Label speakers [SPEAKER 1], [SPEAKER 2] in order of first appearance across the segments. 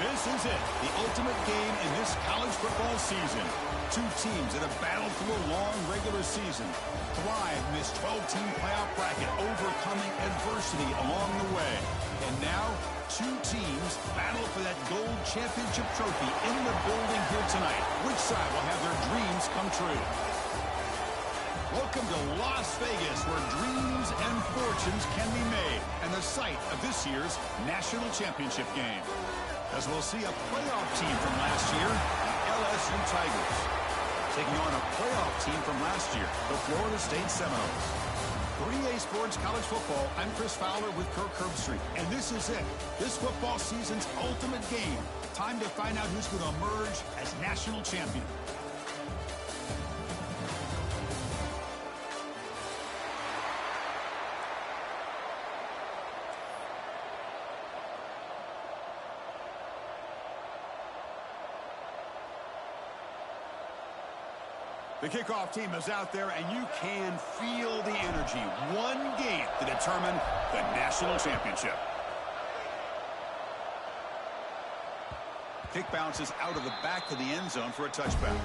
[SPEAKER 1] This is it, the ultimate game in this college football season. Two teams that have battled through a long regular season, thrived in this 12-team playoff bracket, overcoming adversity along the way. And now, two teams battle for that gold championship trophy in the building here tonight. Which side will have their dreams come true? Welcome to Las Vegas, where dreams and fortunes can be made, and the site of this year's national championship game. As we'll see a playoff team from last year, the LSU Tigers, taking on a playoff team from last year, the Florida State Seminoles. 3A Sports College Football, I'm Chris Fowler with Kirk Herbstreit, and this is it, this football season's ultimate game. Time to find out who's going to emerge as national champion. The kickoff team is out there, and you can feel the energy. One game to determine the national championship. Kick bounces out of the back to the end zone for a touchback.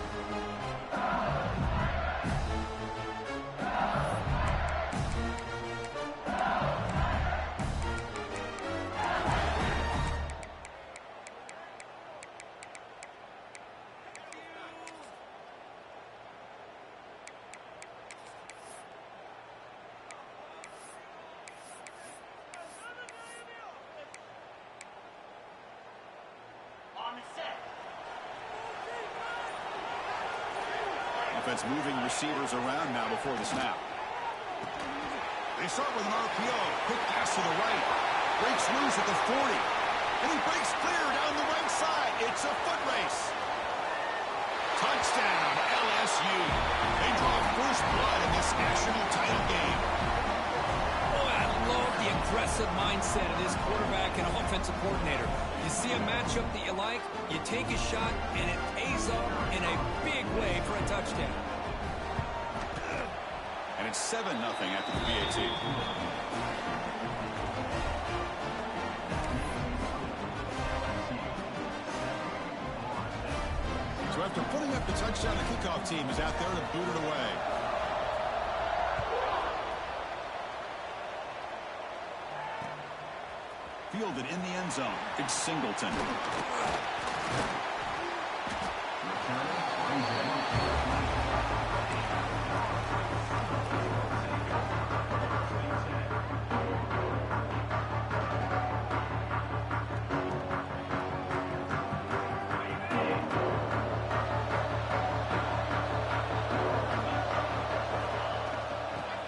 [SPEAKER 1] Offense moving receivers around now before the snap. They start with an RPO. Quick pass to the right. Breaks loose at the 40. And he breaks clear down the right side. It's a foot race. Touchdown, LSU. They draw first blood in this national title game.
[SPEAKER 2] Boy, I love the aggressive mindset of this quarterback and offensive coordinator. You see a matchup that you like, you take a shot, and it pays off in a big way for a touchdown.
[SPEAKER 1] And it's 7-0 after the PAT. So after putting up the touchdown, the kickoff team is out there to boot it away. Fielded in the end zone. It's Singleton.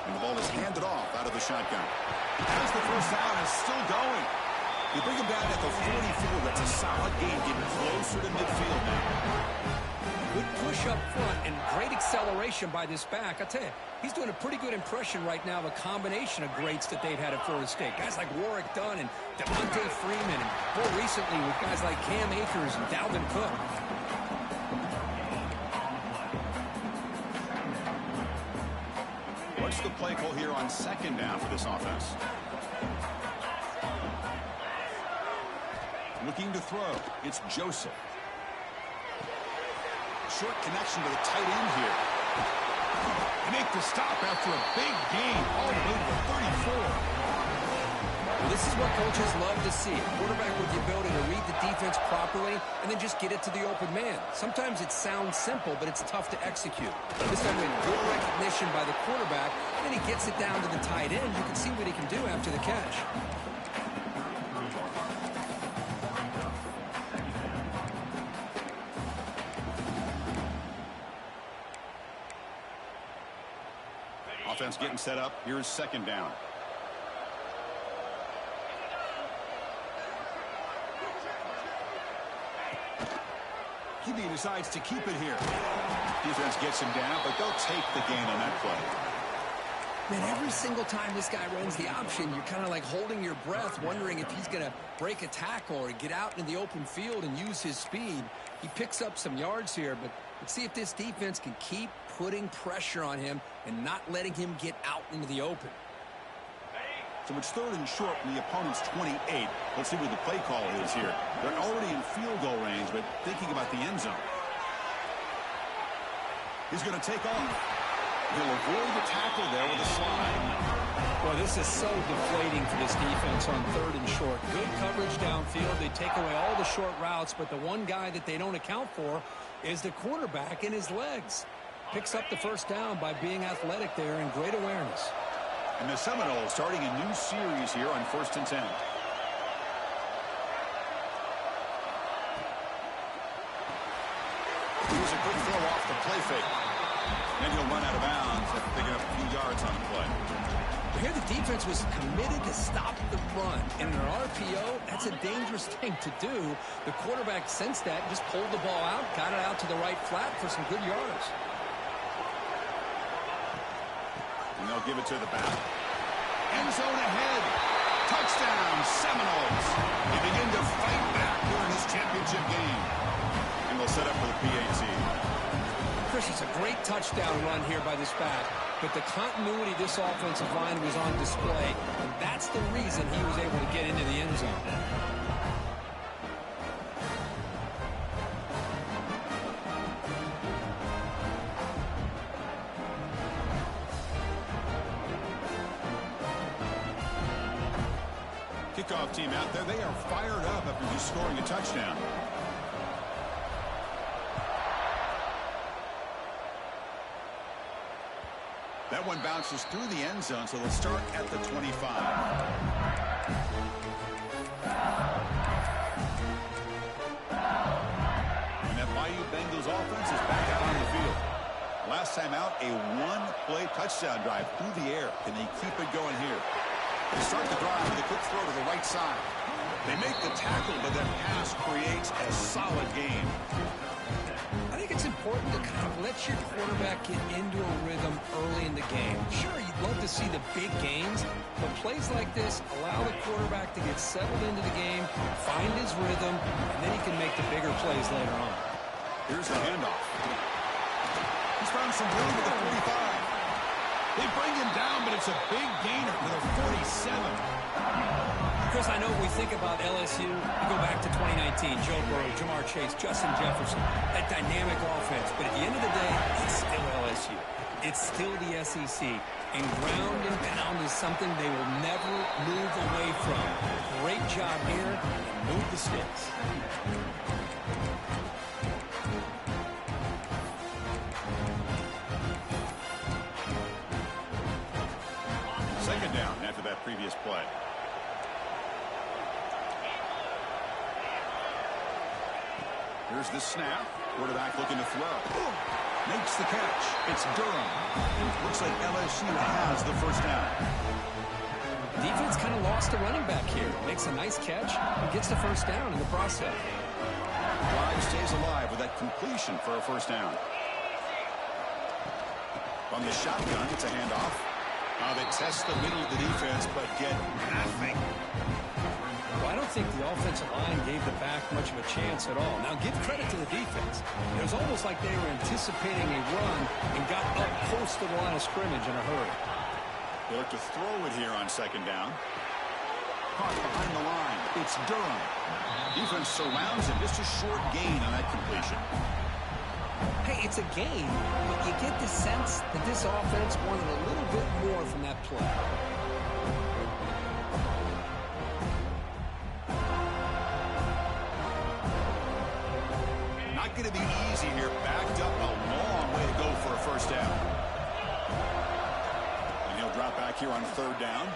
[SPEAKER 1] And the ball is handed off out of the shotgun. As the first down is still going. You bring him down at the 44. That's a solid gain, getting closer to midfield now.
[SPEAKER 2] Good push up front and great acceleration by this back. I tell you, he's doing a pretty good impression right now of a combination of greats that they've had at Florida State. Guys like Warwick Dunn and Devontae Freeman, and more recently with guys like Cam Akers and Dalvin Cook.
[SPEAKER 1] What's the play call here on second down for this offense? Looking to throw. It's Joseph. Short connection to the tight end here. They make the stop after a big gain all the way to the 34.
[SPEAKER 2] Well, this is what coaches love to see. A quarterback with the ability to read the defense properly and then just get it to the open man. Sometimes it sounds simple, but it's tough to execute. This time with good recognition by the quarterback, and then he gets it down to the tight end. You can see what he can do after the catch.
[SPEAKER 1] Offense getting set up. Here's second down. QB decides to keep it here. Defense gets him down, but they'll take the gain on that play.
[SPEAKER 2] Man, every single time this guy runs the option, you're kind of like holding your breath, wondering if he's going to break a tackle or get out in the open field and use his speed. He picks up some yards here, but let's see if this defense can keep putting pressure on him and not letting him get out into the open.
[SPEAKER 1] So it's 3rd and short from the opponent's 28. Let's see what the play call is here. They're already in field goal range, but thinking about the end zone. He's going to take off. He'll avoid the tackle there with a slide.
[SPEAKER 2] Well, this is so deflating for this defense on 3rd and short. Good coverage downfield. They take away all the short routes, but the one guy that they don't account for is the quarterback in his legs. Picks up the first down by being athletic there and great awareness.
[SPEAKER 1] And the Seminoles starting a new series here on 1st and 10. Here's a good throw off the play fake. And he'll run out of bounds after picking up a few yards on the play.
[SPEAKER 2] Here the defense was committed to stop the run. And in an RPO, that's a dangerous thing to do. The quarterback sensed that, just pulled the ball out, got it out to the right flat for some good yards.
[SPEAKER 1] And they'll give it to the back. End zone ahead. Touchdown, Seminoles. They begin to fight back here in this championship game. And they'll set up for the PAT.
[SPEAKER 2] Chris, it's a great touchdown run here by this back. But the continuity of this offensive line was on display. And that's the reason he was able to get into the end zone.
[SPEAKER 1] Kickoff team out there. They are fired up after just scoring a touchdown. That one bounces through the end zone, so they'll start at the 25. And that Bayou Bengals offense is back out on the field. Last time out, a one-play touchdown drive through the air. Can they keep it going here? They start the drive with a quick throw to the right side. They make the tackle, but that pass creates a solid gain.
[SPEAKER 2] I think it's important to kind of let your quarterback get into a rhythm early in the game. Sure, you'd love to see the big gains, but plays like this allow the quarterback to get settled into the game, find his rhythm, and then he can make the bigger plays later on.
[SPEAKER 1] Here's the handoff. He's found some room at the 45. They bring him down, but it's a big gainer to the 47.
[SPEAKER 2] Chris, I know we think about LSU, we go back to 2019, Joe Burrow, Jamar Chase, Justin Jefferson, that dynamic offense. But at the end of the day, it's still LSU. It's still the SEC. And ground and pound is something they will never move away from. Great job here, and move the sticks.
[SPEAKER 1] Second down after that previous play. Here's the snap. Quarterback looking to throw. Makes the catch. It's Durham. Looks like LSU has the first down.
[SPEAKER 2] Defense kind of lost the running back here. Makes a nice catch and gets the first down in the process.
[SPEAKER 1] Drive stays alive with that completion for a first down. From the shotgun, it's a handoff. They test the middle of the defense, but get nothing.
[SPEAKER 2] Well, I don't think the offensive line gave the back much of a chance at all. Now, give credit to the defense. It was almost like they were anticipating a run and got up close to the line of scrimmage in a hurry.
[SPEAKER 1] They look to throw it here on second down. Caught behind the line. It's Durham. Defense surrounds him. Just a short gain on that completion.
[SPEAKER 2] Hey, it's a game, but you get the sense that this offense wanted a little bit more from that play.
[SPEAKER 1] Not going to be easy here. Backed up a long way to go for a first down. And he'll drop back here on third down.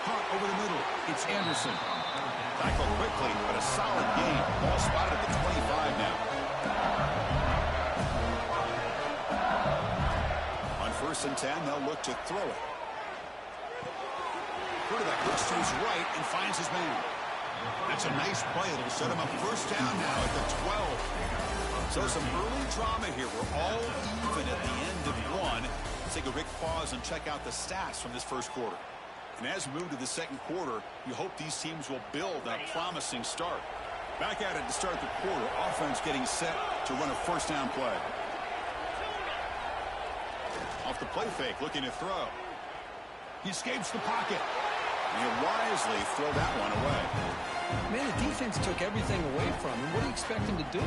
[SPEAKER 1] Caught over the middle. It's Anderson. Tackle quickly, but a solid gain. Ball spotted at the 25 now. On first and 10, they'll look to throw it. Quarterback looks to his right and finds his man. That's a nice play. It'll set him up first down now at the 12. So some early drama here. We're all even at the end of one. Let's take a quick pause and check out the stats from this first quarter. And as we move to the second quarter, you hope these teams will build a promising start. Back at it to start the quarter. Offense getting set to run a first down play. Off the play fake, looking to throw. He escapes the pocket. He'll wisely throw that one away.
[SPEAKER 2] Man, the defense took everything away from him. What do you expect him to do?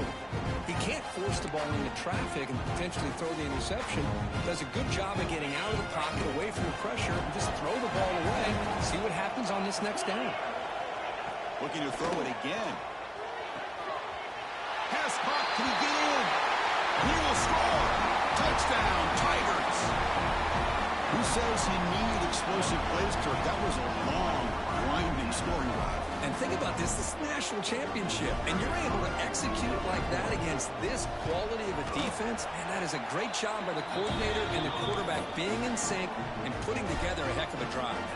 [SPEAKER 2] He can't force the ball into traffic and potentially throw the interception. Does a good job of getting out of the pocket, away from the pressure, and just throw the ball away. See what happens on this next down.
[SPEAKER 1] Looking to throw it again. Pass caught. Can he get in? He will score. Touchdown, Tigers. Who says he needed explosive plays, Kirk? That was a long, winding scoring drive.
[SPEAKER 2] And think about this is national championship, and you're able to execute like that against this quality of a defense, and that is a great job by the coordinator and the quarterback being in sync and putting together a heck of a drive.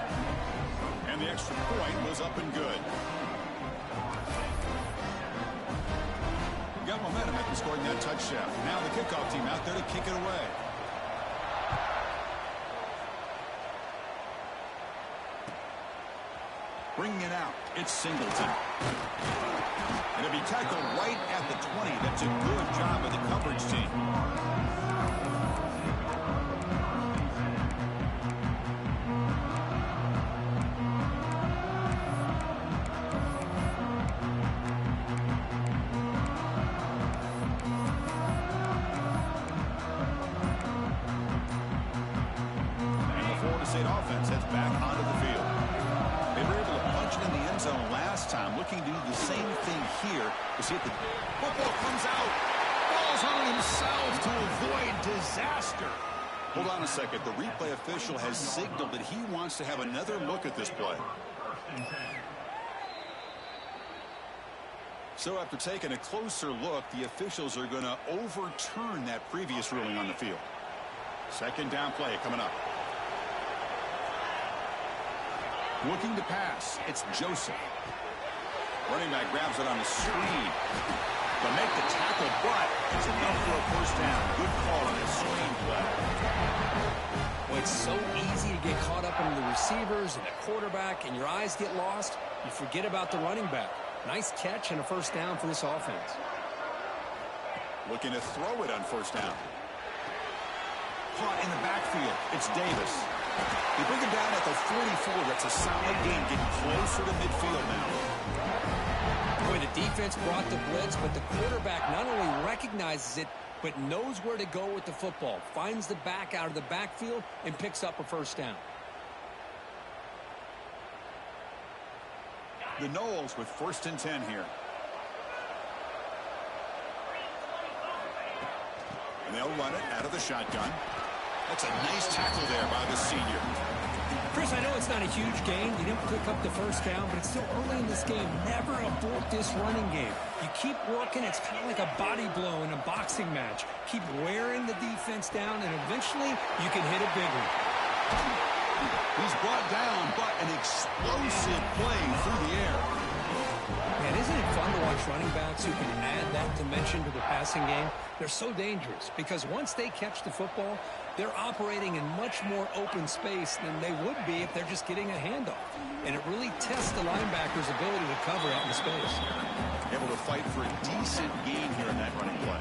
[SPEAKER 1] And the extra point was up and good. Got momentum after scoring that touchdown. Now the kickoff team out there to kick it away. Bringing it out, it's Singleton. And it'll be tackled right at the 20. That's a good job of the coverage team. And the Florida State offense heads back onto the field. They were able to punch it in the end zone last time, looking to do the same thing here to see if the football comes out. Falls on himself to avoid disaster. Hold on a second. The replay official has signaled that he wants to have another look at this play. So after taking a closer look, the officials are going to overturn that previous ruling on the field. Second down play coming up. Looking to pass, it's Joseph. Running back grabs it on the screen. They'll make the tackle, but it's enough for a first down. Good call on a screen play.
[SPEAKER 2] Well, it's so easy to get caught up in the receivers and the quarterback, and your eyes get lost. You forget about the running back. Nice catch and a first down for this offense.
[SPEAKER 1] Looking to throw it on first down. Caught in the backfield. It's Davis. They bring him down at the 44. That's a solid gain, getting closer to midfield now.
[SPEAKER 2] Boy, the defense brought the blitz, but the quarterback not only recognizes it, but knows where to go with the football. Finds the back out of the backfield and picks up a first down.
[SPEAKER 1] The Noles with first and 10 here. And they'll run it out of the shotgun. That's a nice tackle there by the senior.
[SPEAKER 2] Chris, I know it's not a huge gain. You didn't pick up the first down, but it's still early in this game. Never abort this running game. You keep working. It's kind of like a body blow in a boxing match. Keep wearing the defense down, and eventually you can hit a big one.
[SPEAKER 1] He's brought down, but an explosive play through the air.
[SPEAKER 2] Man, isn't it fun to watch running backs who can add that dimension to the passing game? They're so dangerous because once they catch the football, they're operating in much more open space than they would be if they're just getting a handoff. And it really tests the linebacker's ability to cover out in space.
[SPEAKER 1] Able to fight for a decent gain here in that running play.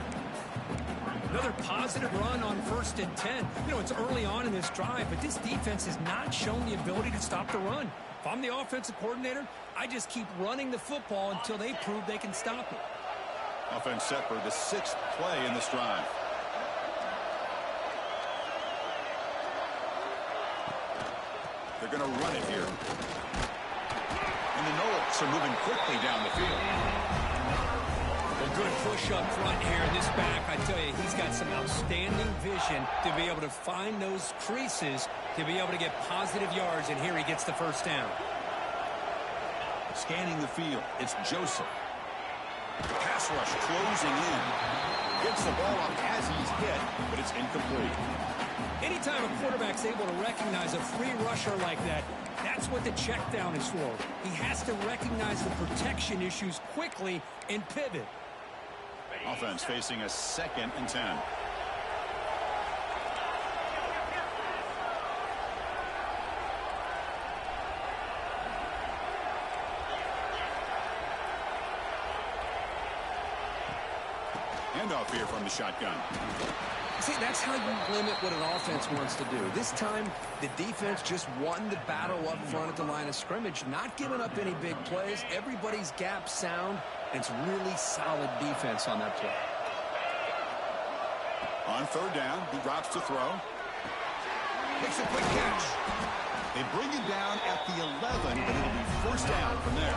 [SPEAKER 2] Another positive run on first and 10. You know, it's early on in this drive, but this defense has not shown the ability to stop the run. If I'm the offensive coordinator, I just keep running the football until they prove they can stop it.
[SPEAKER 1] Offense set for the 6th play in this drive. They're going to run it here. And the Noles are moving quickly down the field.
[SPEAKER 2] A good push up front here. This back, I tell you, he's got some outstanding vision to be able to find those creases, to be able to get positive yards, and here he gets the first down.
[SPEAKER 1] Scanning the field, it's Joseph. Pass rush closing in. Gets the ball up as he's hit, but it's incomplete.
[SPEAKER 2] Anytime a quarterback's able to recognize a free rusher like that, that's what the check down is for. He has to recognize the protection issues quickly and pivot.
[SPEAKER 1] Offense facing a 2nd and 10. handoff here from the shotgun.
[SPEAKER 2] See, that's how you limit what an offense wants to do. This time, the defense just won the battle up front at the line of scrimmage, not giving up any big plays. Everybody's gap sound, and it's really solid defense on that play.
[SPEAKER 1] On third down, he drops to throw. Makes a quick catch. They bring him down at the 11, but it'll be first down from there.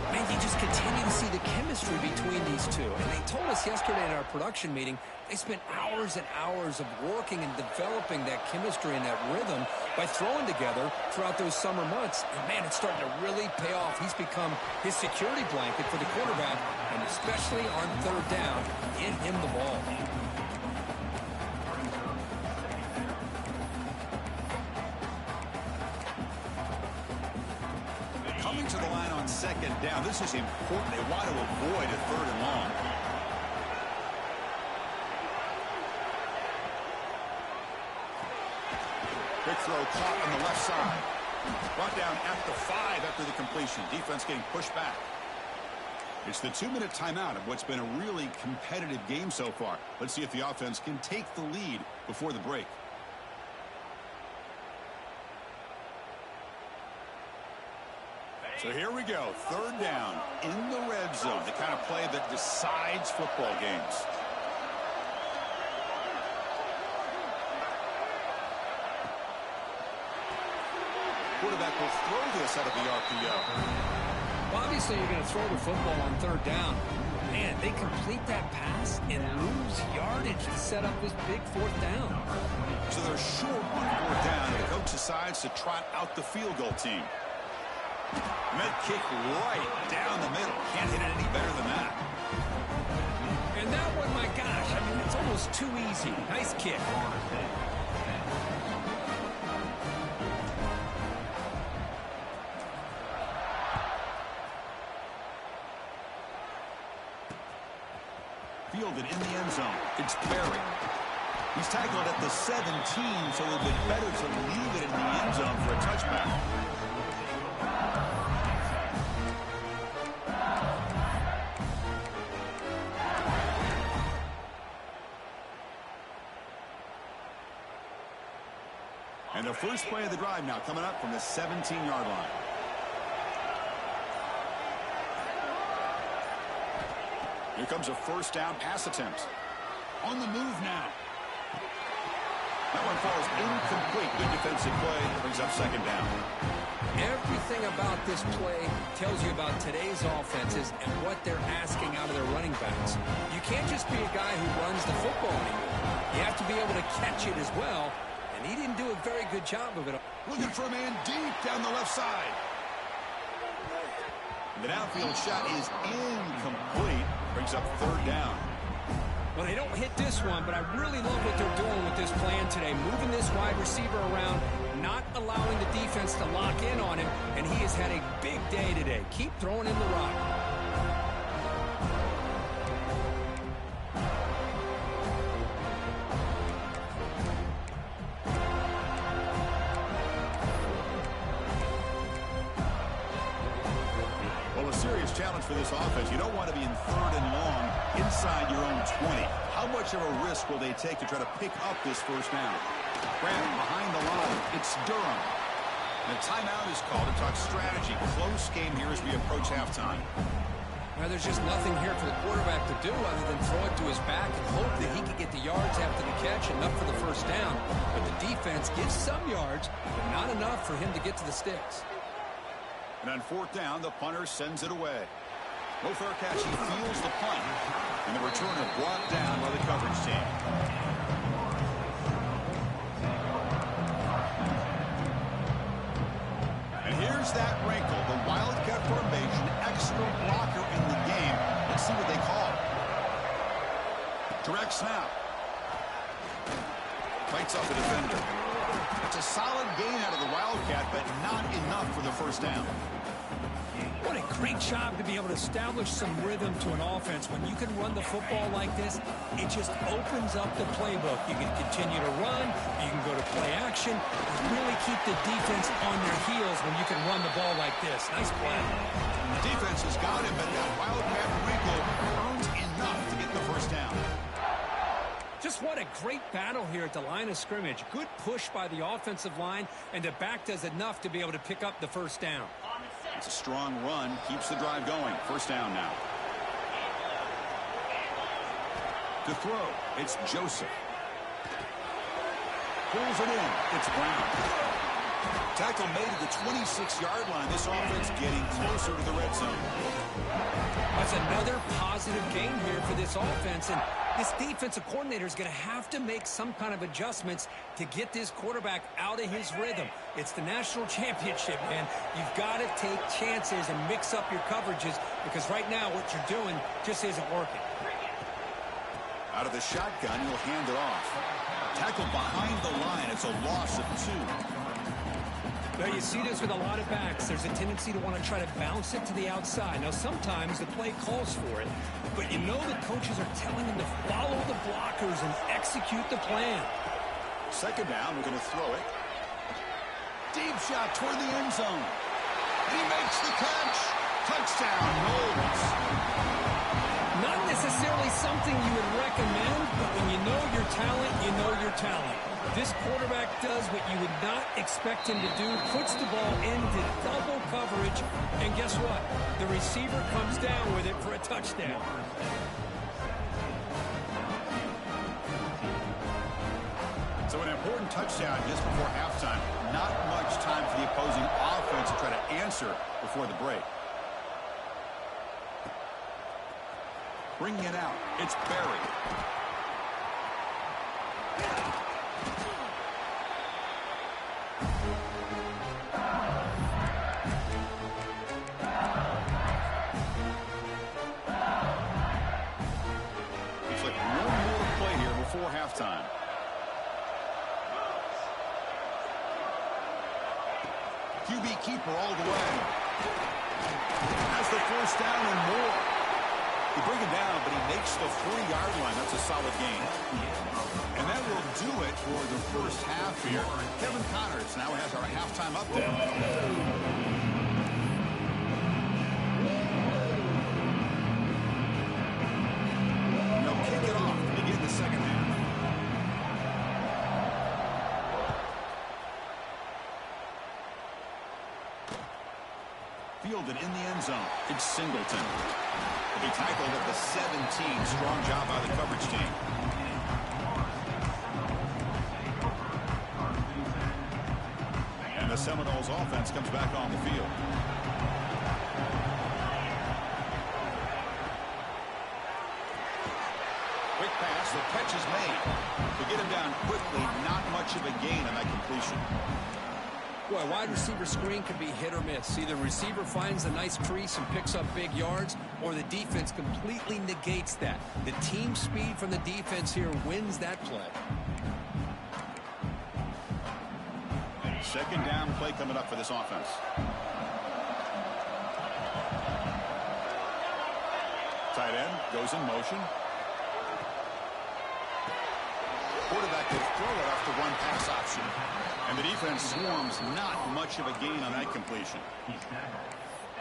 [SPEAKER 2] Man, you just continue to see the chemistry between these two. And they told us yesterday in our production meeting, they spent hours and hours of working and developing that chemistry and that rhythm by throwing together throughout those summer months. And, man, it's starting to really pay off. He's become his security blanket for the quarterback, and especially on third down, get him the ball.
[SPEAKER 1] Coming to the line on second down. This is important. They want to avoid a third and long. Quick throw caught on the left side. Brought down at the 5 after the completion. Defense getting pushed back. It's the 2-minute timeout of what's been a really competitive game so far. Let's see if the offense can take the lead before the break. So here we go, third down in the red zone, the kind of play that decides football games. Quarterback will throw this out of the RPO.
[SPEAKER 2] Well, obviously, you're going to throw the football on third down. Man, they complete that pass and lose yardage to set up this big fourth down.
[SPEAKER 1] So they're short on fourth down. The coach decides to trot out the field goal team. Med kick right down the middle. Can't hit it any better than that.
[SPEAKER 2] And that one, my gosh, I mean, it's almost too easy. Nice kick.
[SPEAKER 1] Fielded in the end zone. It's Perry. He's tackled at the 17, so it would be better to leave it in the end zone for a touchback. And the first play of the drive now coming up from the 17-yard line. Here comes a first down pass attempt. On the move now. That one falls incomplete. Good defensive play. Brings up second down.
[SPEAKER 2] Everything about this play tells you about today's offenses and what they're asking out of their running backs. You can't just be a guy who runs the football anymore. You have to be able to catch it as well. And he didn't do a very good job of it.
[SPEAKER 1] Looking for a man deep down the left side. The downfield shot is incomplete. Brings up third down.
[SPEAKER 2] Well, they don't hit this one, but I really love what they're doing with this plan today. Moving this wide receiver around, not allowing the defense to lock in on him, and he has had a big day today. Keep throwing him the rock.
[SPEAKER 1] Challenge for this offense. You don't want to be in third and long inside your own 20. How much of a risk will they take to try to pick up this first down? Grant behind the line. It's Durham. The timeout is called to talk strategy. Close game here as we approach halftime.
[SPEAKER 2] Now, there's just nothing here for the quarterback to do other than throw it to his back and hope that he can get the yards after the catch, enough for the first down. But the defense gives some yards, but not enough for him to get to the sticks.
[SPEAKER 1] And on fourth down, the punter sends it away. No fair catch. He feels the punt. And the returner brought down by the coverage team. And here's that wrinkle. The Wildcat formation, extra blocker in the game. Let's see what they call. Direct snap. Fights off the defender. It's a solid gain out of the Wildcat, but not enough for the first down.
[SPEAKER 2] What a great job to be able to establish some rhythm to an offense. When you can run the football like this, it just opens up the playbook. You can continue to run. You can go to play action. Really keep the defense on their heels when you can run the ball like this. Nice play.
[SPEAKER 1] The defense has got him, but that Wildcat wrinkle earns enough to get the first first down.
[SPEAKER 2] Just what a great battle here at the line of scrimmage. Good push by the offensive line, and the back does enough to be able to pick up the first down.
[SPEAKER 1] It's a strong run. Keeps the drive going. First down now. To throw, it's Joseph. Pulls it in. It's Brown. Tackle made at the 26-yard line. This offense getting closer to the red zone.
[SPEAKER 2] That's another positive gain here for this offense, and this defensive coordinator is going to have to make some kind of adjustments to get this quarterback out of his rhythm. It's the national championship, man. You've got to take chances and mix up your coverages, because right now what you're doing just isn't working.
[SPEAKER 1] Out of the shotgun, he'll hand it off. Tackle behind the line. It's a loss of 2.
[SPEAKER 2] Now, you see this with a lot of backs. There's a tendency to want to try to bounce it to the outside. Now, sometimes the play calls for it, but you know the coaches are telling them to follow the blockers and execute the plan.
[SPEAKER 1] Second down, we're going to throw it. Deep shot toward the end zone. He makes the catch. Touchdown, Knowles.
[SPEAKER 2] Not necessarily something you would recommend, but when you know your talent, you know your talent. This quarterback does what you would not expect him to do, puts the ball into double coverage, and guess what? The receiver comes down with it for a touchdown.
[SPEAKER 1] So an important touchdown just before halftime. Not much time for the opposing offense to try to answer before the break. Bringing it out, it's Barry. Looks like one more play here before halftime. QB keeper all the way. Has the first down and more. He brings it down, but he makes the 3-yard line. That's a solid gain. And that will do it for the first half here. Kevin Connors now has our halftime update. They'll kick it off to begin the second half. Fielded in the end zone. It's Singleton. He tackled at the 17. Strong job by the coverage team. And the Seminoles offense comes back on the field. Quick pass. The catch is made. To get him down quickly, not much of a gain on that completion.
[SPEAKER 2] Boy, wide receiver screen can be hit or miss. Either receiver finds a nice crease and picks up big yards, or the defense completely negates that. The team speed from the defense here wins that play.
[SPEAKER 1] Second down play coming up for this offense. Tight end goes in motion. Quarterback will throw it off the one-pass option. And the defense swarms, not much of a gain on that completion.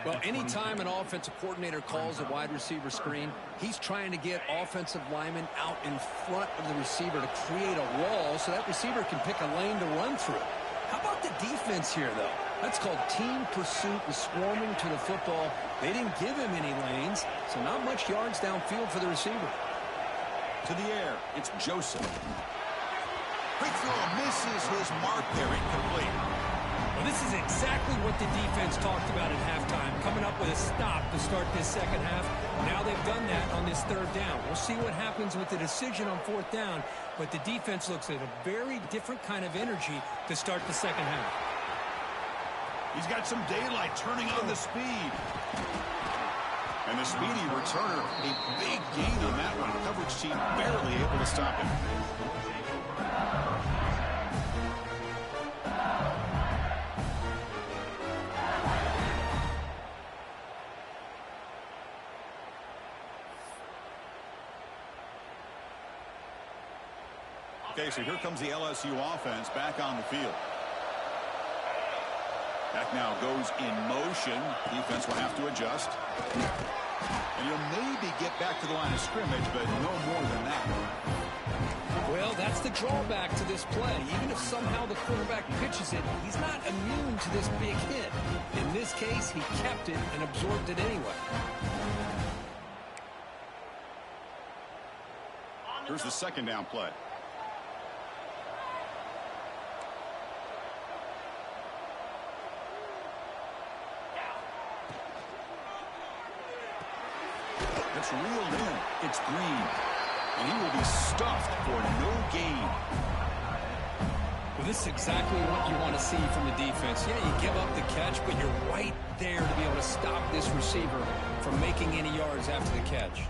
[SPEAKER 2] Well, anytime an offensive coordinator calls a wide receiver screen, he's trying to get offensive linemen out in front of the receiver to create a wall so that receiver can pick a lane to run through. How about the defense here, though? That's called team pursuit and swarming to the football. They didn't give him any lanes, so not much yards downfield for the receiver.
[SPEAKER 1] To the air, it's Joseph. Quick throw, misses his mark there, incomplete.
[SPEAKER 2] Well, this is exactly what the defense talked about at halftime, coming up with a stop to start this second half. Now they've done that on this third down. We'll see what happens with the decision on fourth down, but the defense looks at a very different kind of energy to start the second half.
[SPEAKER 1] He's got some daylight turning on the speed. And the speedy returner, a big gain on that one. Coverage team barely able to stop him. Okay, so here comes the LSU offense back on the field. Back now goes in motion. Defense will have to adjust. And he'll maybe get back to the line of scrimmage, but no more than that.
[SPEAKER 2] Well, that's the drawback to this play. Even if somehow the quarterback pitches it, he's not immune to this big hit. In this case, he kept it and absorbed it anyway.
[SPEAKER 1] Here's the second down play. It's reeled in. It's Green. And he will be stuffed for no gain.
[SPEAKER 2] Well, this is exactly what you want to see from the defense. Yeah, you give up the catch, but you're right there to be able to stop this receiver from making any yards after the catch.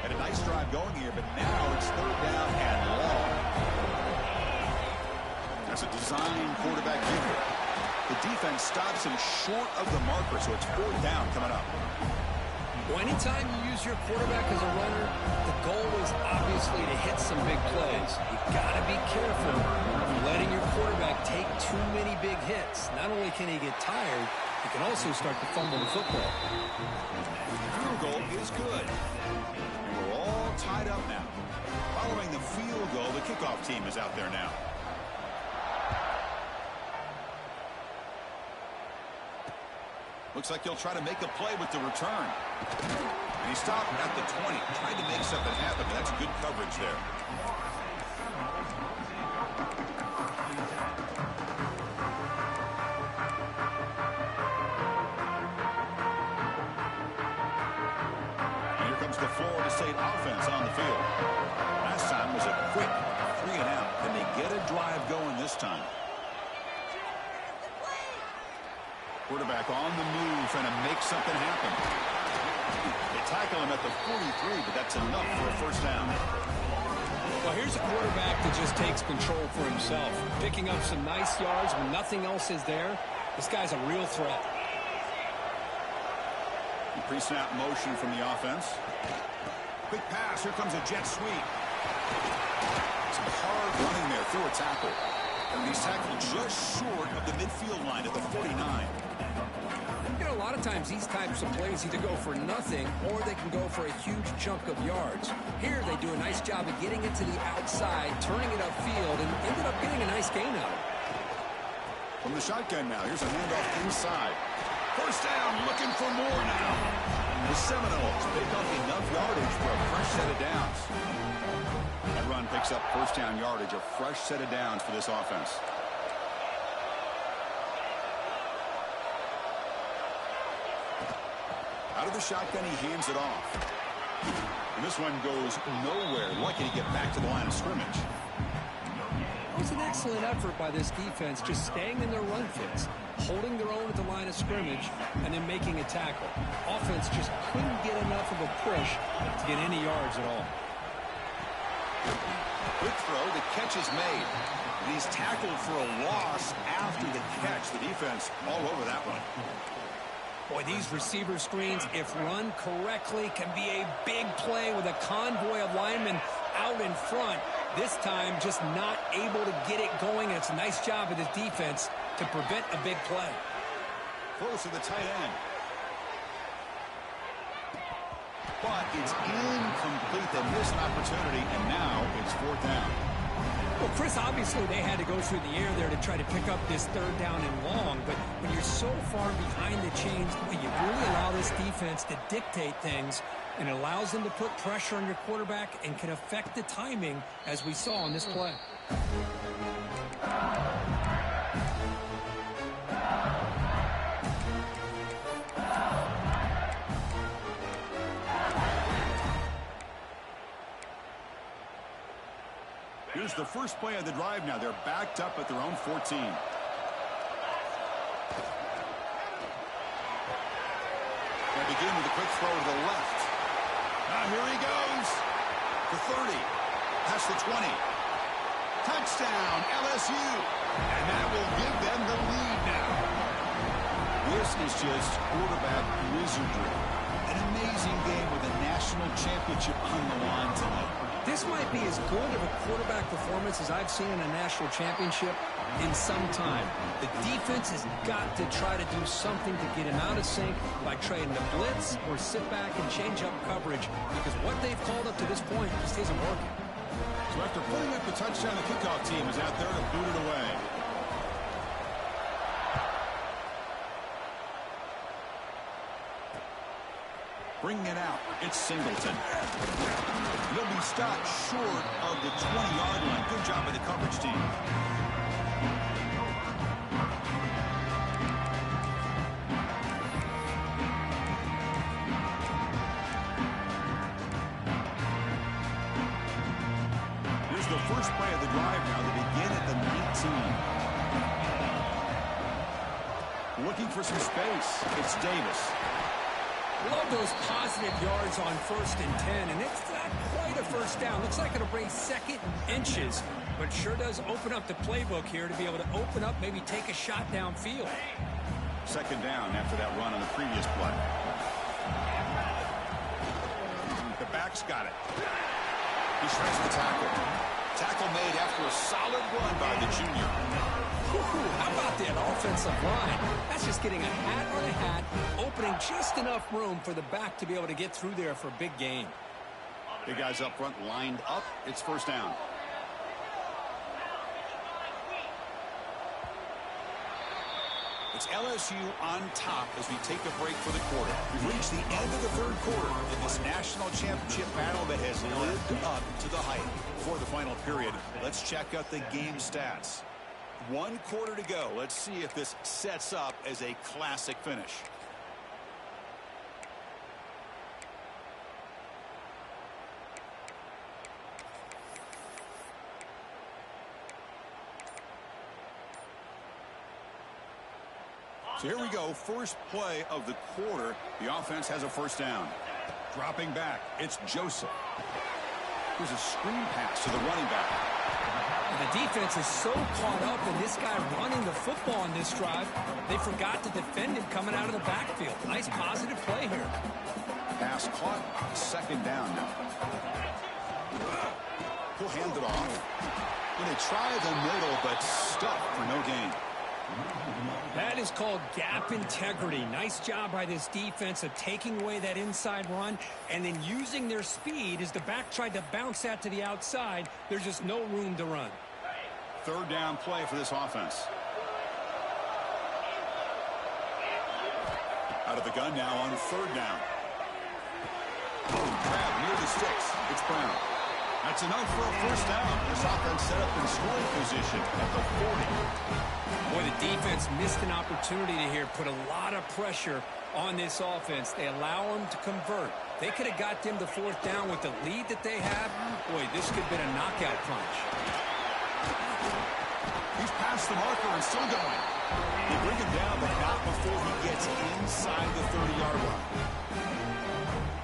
[SPEAKER 1] Had a nice drive going here, but now it's third down and long. That's a design quarterback keeper. The defense stops him short of the marker, so it's fourth down coming up.
[SPEAKER 2] Well, anytime you use your quarterback as a runner, the goal is obviously to hit some big plays. You've got to be careful of letting your quarterback take too many big hits. Not only can he get tired, he can also start to fumble the football.
[SPEAKER 1] Field goal is good. And we're all tied up now. Following the field goal, the kickoff team is out there now. Looks like he'll try to make a play with the return. And he stopped at the 20. Tried to make something happen. That's good coverage there. And here comes the Florida State offense on the field. Last time was a quick 3 and out. Can they get a drive going this time? Quarterback on the move, trying to make something happen. They tackle him at the 43, but that's enough for a first down.
[SPEAKER 2] Well, here's a quarterback that just takes control for himself, picking up some nice yards when nothing else is there. This guy's a real threat.
[SPEAKER 1] Pre-snap motion from the offense. Quick pass. Here comes a jet sweep. Some hard running there through a tackle. And he's tackled just short of the midfield line at the 49.
[SPEAKER 2] You know, a lot of times these types of plays either go for nothing or they can go for a huge chunk of yards. Here they do a nice job of getting it to the outside, turning it upfield, and ended up getting a nice gain out of it.
[SPEAKER 1] From the shotgun now, here's a handoff inside. First down, looking for more now. The Seminoles pick up enough yardage for a fresh set of downs. That run picks up first down yardage, a fresh set of downs for this offense. Out of the shotgun, he hands it off. And this one goes nowhere. Lucky to get back to the line of scrimmage.
[SPEAKER 2] It was an excellent effort by this defense, just staying in their run fits, holding their own at the line of scrimmage, and then making a tackle. Offense just couldn't get enough of a push to get any yards at all.
[SPEAKER 1] Quick throw, the catch is made. And he's tackled for a loss after the catch. The defense all over that one.
[SPEAKER 2] Boy, these receiver screens, if run correctly, can be a big play with a convoy of linemen out in front. This time, just not able to get it going. And it's a nice job of this defense to prevent a big play.
[SPEAKER 1] Close to the tight end. But it's incomplete. They missed an opportunity, and now it's fourth down.
[SPEAKER 2] Well, Chris, obviously they had to go through the air there to try to pick up this third down and long, but when you're so far behind the chains, you really allow this defense to dictate things, and it allows them to put pressure on your quarterback and can affect the timing, as we saw on this play.
[SPEAKER 1] Here's the first play of the drive now. They're backed up at their own 14. They begin with a quick throw to the left. Now here he goes. The 30. Past the 20. Touchdown, LSU. And that will give them the lead now. This is just quarterback wizardry. An amazing game with a national championship on the line tonight.
[SPEAKER 2] This might be as good of a quarterback performance as I've seen in a national championship, in some time. The defense has got to try to do something to get him out of sync by trading the blitz or sit back and change up coverage, because what they've called up to this point just isn't working.
[SPEAKER 1] So after putting up the touchdown, the kickoff team is out there to boot it away. Bringing it out, it's Singleton. He'll be stopped short of the 20-yard line. Good job by the coverage team. Here's the first play of the drive now. They begin at the 19. Looking for some space. It's Davis.
[SPEAKER 2] Love those positive yards on 1st and 10, and it's not quite a first down. Looks like it'll bring second inches, but sure does open up the playbook here to be able to open up, maybe take a shot downfield.
[SPEAKER 1] Second down after that run on the previous play. The back's got it. He shreds the tackle. Tackle made after a solid run by the junior.
[SPEAKER 2] How about that offensive line? That's just getting a hat on a hat, opening just enough room for the back to be able to get through there for a big gain.
[SPEAKER 1] Big guys up front lined up. It's first down. It's LSU on top as we take a break for the quarter. We've reached the end of the third quarter in this national championship battle that has lived up to the hype. For the final period, let's check out the game stats. 1 quarter to go. Let's see if this sets up as a classic finish. So here we go. First play of the quarter. The offense has a first down. Dropping back. It's Joseph. Here's a screen pass to the running back.
[SPEAKER 2] The defense is so caught up in this guy running the football on this drive, they forgot to defend him coming out of the backfield. Nice positive play here.
[SPEAKER 1] Pass caught. Second down now. He'll hand it off. And they try the middle, but stuck for no gain.
[SPEAKER 2] That is called gap integrity. Nice job by this defense of taking away that inside run and then using their speed as the back tried to bounce that to the outside. There's just no room to run.
[SPEAKER 1] Third down play for this offense. Out of the gun now on third down. Grab near the sticks. It's Brown. That's enough for a first down. This offense set up in scoring position at the 40.
[SPEAKER 2] Boy, the defense missed an opportunity to here put a lot of pressure on this offense. They allow them to convert. They could have got them to fourth down with the lead that they have. Boy, this could have been a knockout punch.
[SPEAKER 1] He's past the marker and still going. They bring him down, but not before he gets inside the 30-yard line.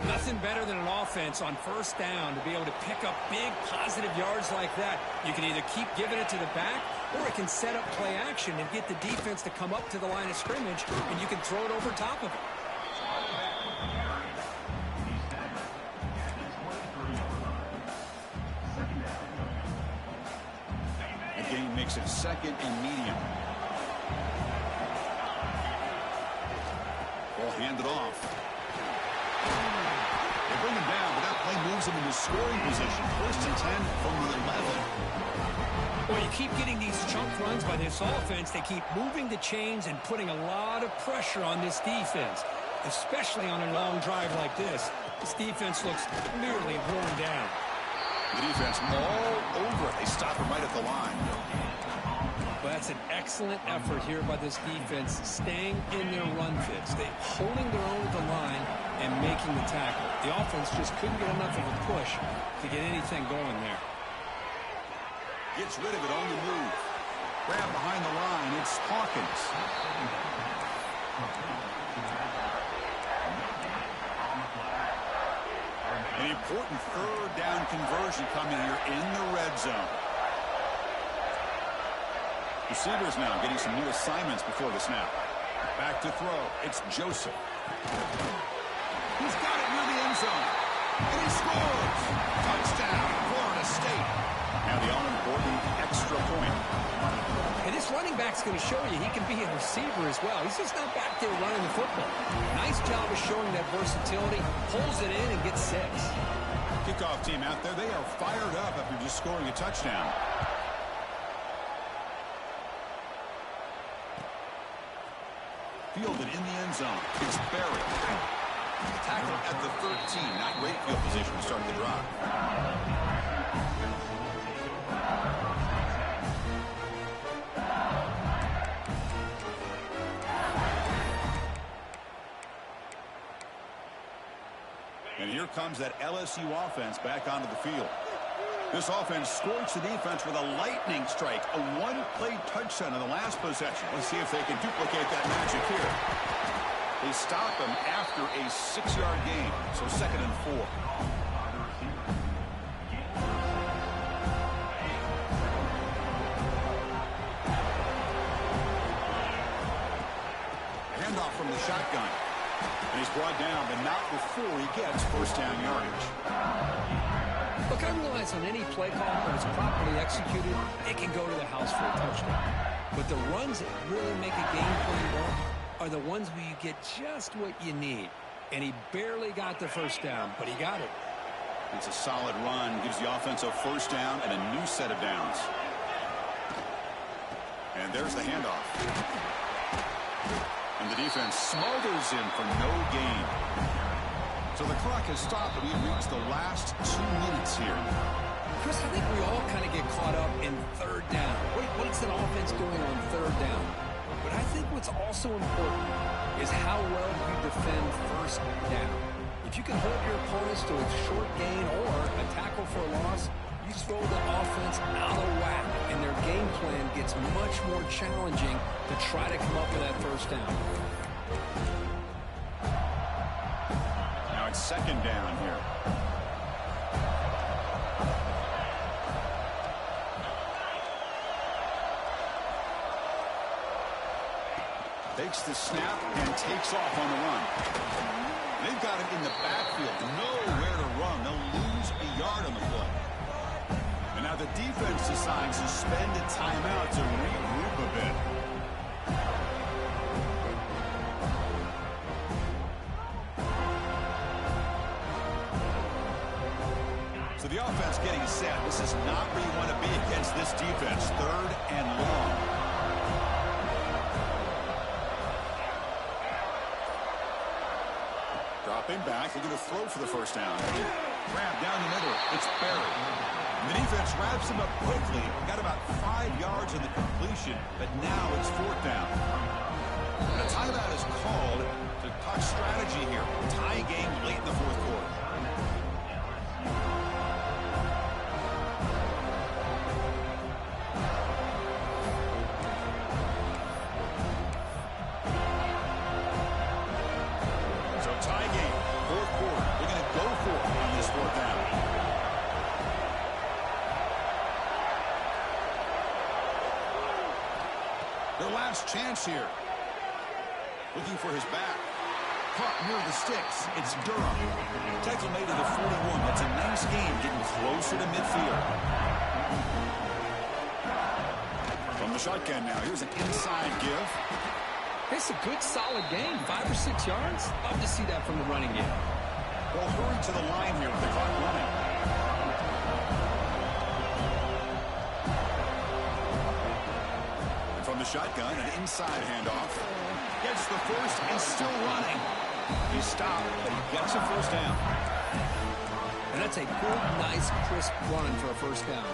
[SPEAKER 2] Nothing better than an offense on first down to be able to pick up big positive yards like that. You can either keep giving it to the back, or it can set up play action and get the defense to come up to the line of scrimmage, and you can throw it over top of it.
[SPEAKER 1] The game makes it second and medium. Ball handed off. They bring him down, but that play moves him into scoring position. First and 10 from the 11.
[SPEAKER 2] Well, you keep getting these chunk runs by this offense. They keep moving the chains and putting a lot of pressure on this defense, especially on a long drive like this. This defense looks nearly worn down.
[SPEAKER 1] The defense all over it. They stop him right at the line.
[SPEAKER 2] Well, that's an excellent effort here by this defense, staying in their run fits. They're holding their own at the line and making the tackle. The offense just couldn't get enough of a push to get anything going there.
[SPEAKER 1] Gets rid of it on the move. Grab behind the line. It's Hawkins. An important third down conversion coming here in the red zone. Receivers now getting some new assignments before the snap. Back to throw. It's Joseph. He's got it near the end zone. And he scores. Touchdown, Florida State. Now the all-important extra point.
[SPEAKER 2] And this back's going to show you he can be a receiver as well. He's just not back there running the football. Nice job of showing that versatility. Pulls it in and gets 6.
[SPEAKER 1] Kickoff team out there, they are fired up after just scoring a touchdown. Fielded in the end zone. It's Barry. Tackled at the 13. Not great field position to start the drive. And here comes that LSU offense back onto the field. This offense scorched the defense with a lightning strike, a one-play touchdown in the last possession. Let's see if they can duplicate that magic here. They stop him after a 6-yard gain, so 2nd and 4. Handoff from the shotgun. And he's brought down, but not before he gets first down yardage.
[SPEAKER 2] Look, I realize on any play call, when it's properly executed, it can go to the house for a touchdown. But the runs that really make a game plan work are the ones where you get just what you need. And he barely got the first down, but he got it.
[SPEAKER 1] It's a solid run, gives the offense a first down and a new set of downs. And there's the handoff. And the defense smothers him for no gain. So the clock has stopped, and we've reached the last 2 minutes here.
[SPEAKER 2] Chris, I think we all kind of get caught up in 3rd down. What's an offense doing on 3rd down? But I think what's also important is how well you defend 1st down. If you can hold your opponents to a short gain or a tackle for a loss, you throw the offense out of whack, and their game plan gets much more challenging to try to come up with that first down.
[SPEAKER 1] Now it's 2nd down here. Takes the snap and takes off on the run. They've got him in the backfield, nowhere to run. They'll lose a yard on the play. And now the defense decides to spend a timeout to regroup a bit. So the offense getting set. This is not where you want to be against this defense. 3rd and long. Dropping back, they're going to throw for the first down. Grab down the middle, it's Barry. And the defense wraps him up quickly. Got about 5 yards in the completion, but now it's 4th down. And a timeout is called to talk strategy here. Tie game late in the 4th quarter. Tie game, 4th quarter. They're going to go for it on this 4th down. Their last chance here. Looking for his back. Caught near the sticks. It's Durham. Tackle made to the 41. That's a nice game, getting closer to midfield. From the shotgun now, here's an inside give.
[SPEAKER 2] It's a good, solid game. 5 or 6 yards. Love to see that from the running game.
[SPEAKER 1] Well, hurry to the line here with the clock running. And from the shotgun, an inside handoff. Gets the first and still running. He stopped, but he gets a first down.
[SPEAKER 2] And that's a good, nice, crisp run for a first down.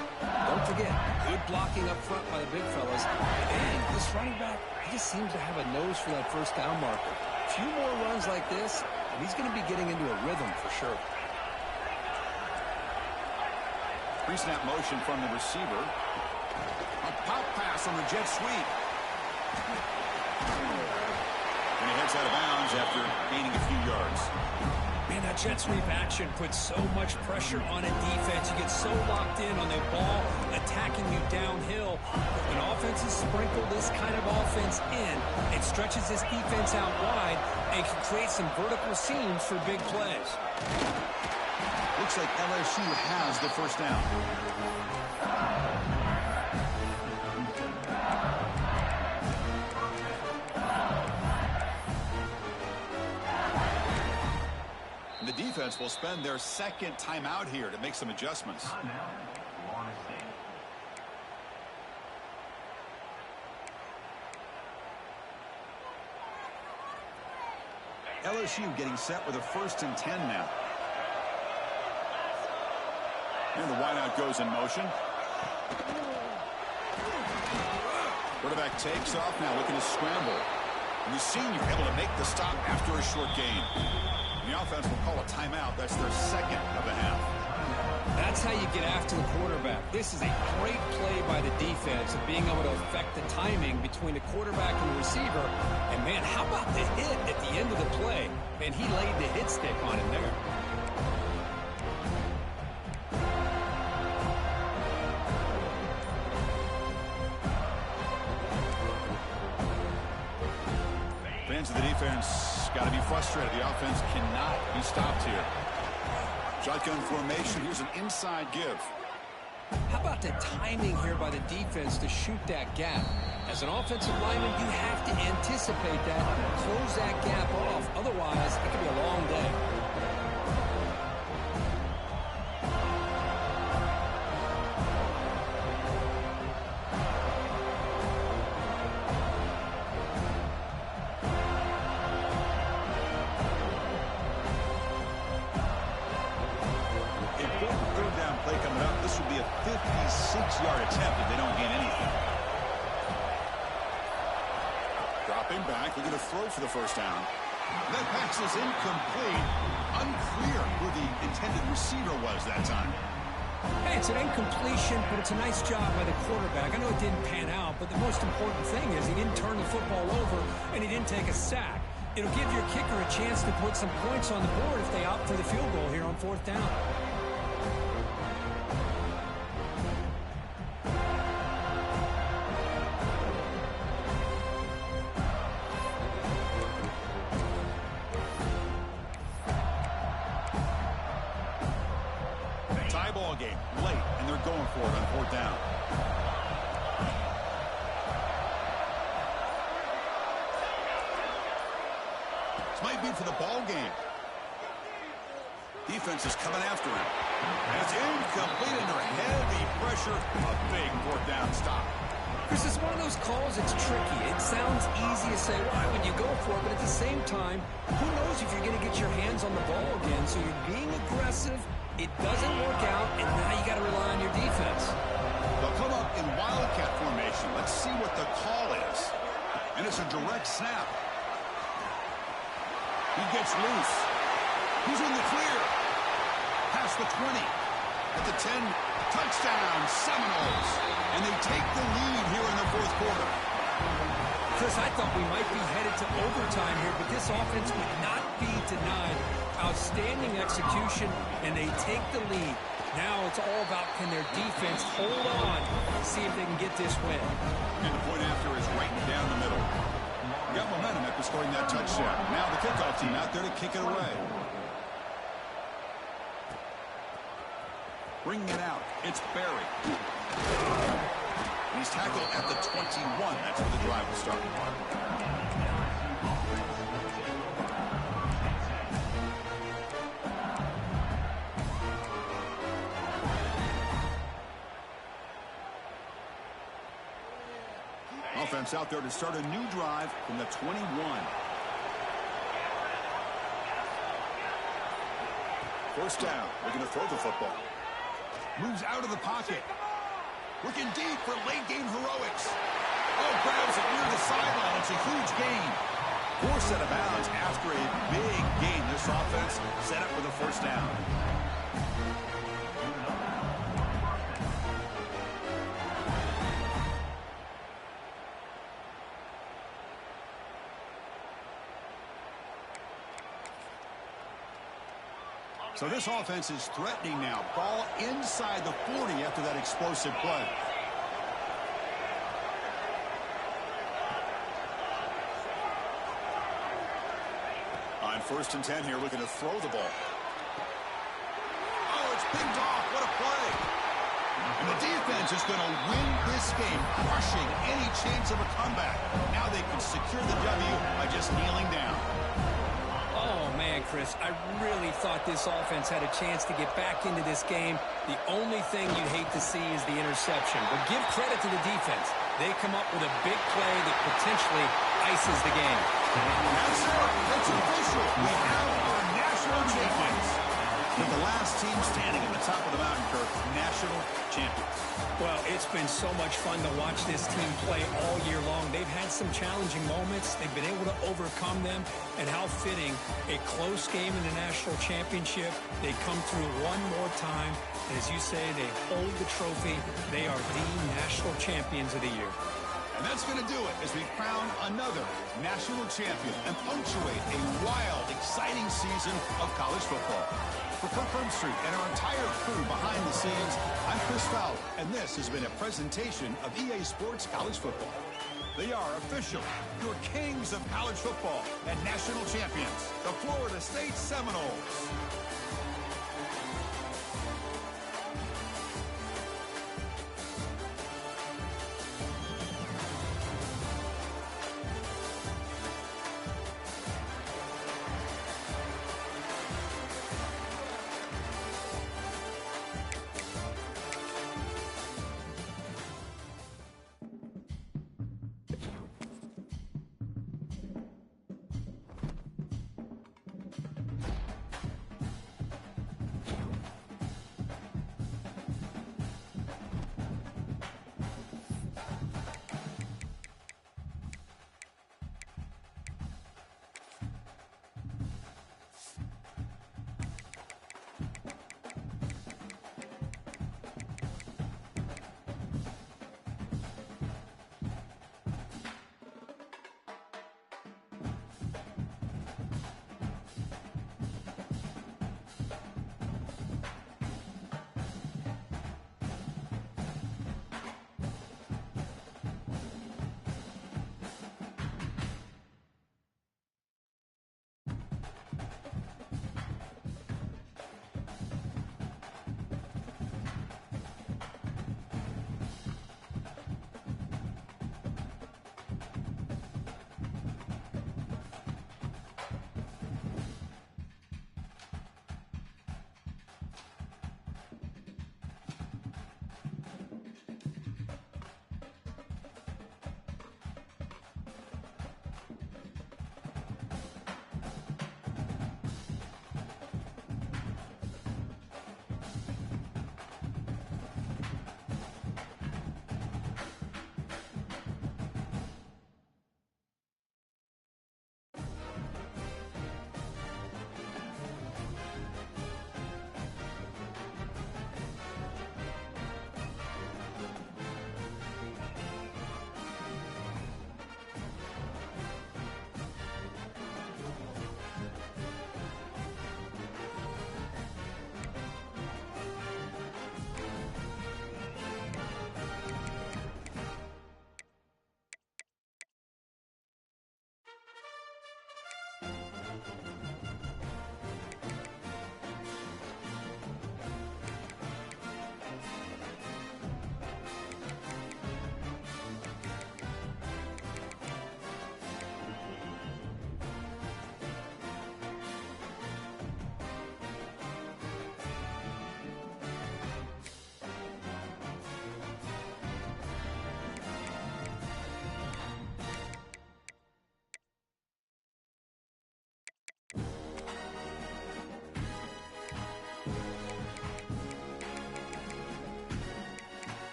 [SPEAKER 2] Don't forget, good blocking up front by the big fellas. And this running back, he just seems to have a nose for that first down marker. A few more runs like this, and he's going to be getting into a rhythm for sure.
[SPEAKER 1] Pre-snap motion from the receiver. A pop pass on the jet sweep. And he heads out of bounds after gaining a few yards.
[SPEAKER 2] Man, that jet sweep action puts so much pressure on a defense. You get so locked in on the ball attacking you downhill. When offenses sprinkle this kind of offense in, it stretches this defense out wide and can create some vertical seams for big plays.
[SPEAKER 1] Looks like LSU has the first down. defense will spend their second timeout here to make some adjustments. LSU getting set with a 1st and 10 now. And the wideout goes in motion. Quarterback takes off now, looking to scramble. And the senior able to make the stop after a short gain. The offense will call a timeout. That's their second of the half.
[SPEAKER 2] That's how you get after the quarterback. This is a great play by the defense of being able to affect the timing between the quarterback and the receiver. And, man, how about the hit at the end of the play? Man, he laid the hit stick on him there.
[SPEAKER 1] Fans of the defense got to be frustrated. The offense cannot be stopped here. Shotgun formation. Here's an inside give.
[SPEAKER 2] How about the timing here by the defense to shoot that gap? As an offensive lineman, you have to anticipate that, close that gap off. Otherwise, it could be a long day.
[SPEAKER 1] This would be a 56-yard attempt if they don't gain anything. Dropping back, looking to throw for the first down. That pass is incomplete. Unclear who the intended receiver was that time.
[SPEAKER 2] Hey, it's an incompletion, but it's a nice job by the quarterback. I know it didn't pan out, but the most important thing is he didn't turn the football over and he didn't take a sack. It'll give your kicker a chance to put some points on the board if they opt for the field goal here on 4th down.
[SPEAKER 1] Ball game late, and they're going for it on 4th down. This might be for the ball game. Defense is coming after him. And it's incomplete under heavy pressure. A big 4th down stop.
[SPEAKER 2] This is one of those calls that's tricky. It sounds easy to say, why would you go for it? But at the same time, who knows if you're going to get your hands on the ball again. So you're being aggressive. It doesn't work out, and now you got to rely on your defense.
[SPEAKER 1] They'll come up in wildcat formation. Let's see what the call is. And it's a direct snap. He gets loose. He's in the clear. Past the 20. At the 10, touchdown, Seminoles. And they take the lead here in the 4th quarter.
[SPEAKER 2] Chris, I thought we might be headed to overtime here, but this offense would not be denied. Outstanding execution, and they take the lead. Now it's all about can their defense hold on, see if they can get this win.
[SPEAKER 1] And the point after is right down the middle. Got momentum after scoring that touchdown. Now the kickoff team out there to kick it away. Bringing it out, it's Barry. He's tackled at the 21. That's where the drive will start. Offense out there to start a new drive from the 21. First down. They're going to throw the football. Moves out of the pocket. Looking deep for late-game heroics. Oh, grabs it near the sideline. It's a huge gain. Forced out of bounds after a big gain. This offense set up for the first down. So this offense is threatening now. Ball inside the 40 after that explosive play. On 1st and 10 here, looking to throw the ball. Oh, it's picked off. What a play. And the defense is going to win this game, crushing any chance of a comeback. Now they can secure the W by just kneeling down.
[SPEAKER 2] Oh, man, Chris. I really thought this offense had a chance to get back into this game. The only thing you'd hate to see is the interception. But give credit to the defense. They come up with a big play that potentially ices the game.
[SPEAKER 1] That's it. It's official. We have our national champions. With the last team standing at the top of the mountain, Kirk, national champions.
[SPEAKER 2] Well, it's been so much fun to watch this team play all year long. They've had some challenging moments. They've been able to overcome them. And how fitting, a close game in the national championship. They come through one more time. And as you say, they hold the trophy. They are the national champions of the year.
[SPEAKER 1] And that's going to do it as we crown another national champion and punctuate a wild, exciting season of college football. For Kirk Herbstreit and our entire crew behind the scenes, I'm Chris Fowler, and this has been a presentation of EA Sports College Football. They are official, your kings of college football and national champions, the Florida State Seminoles.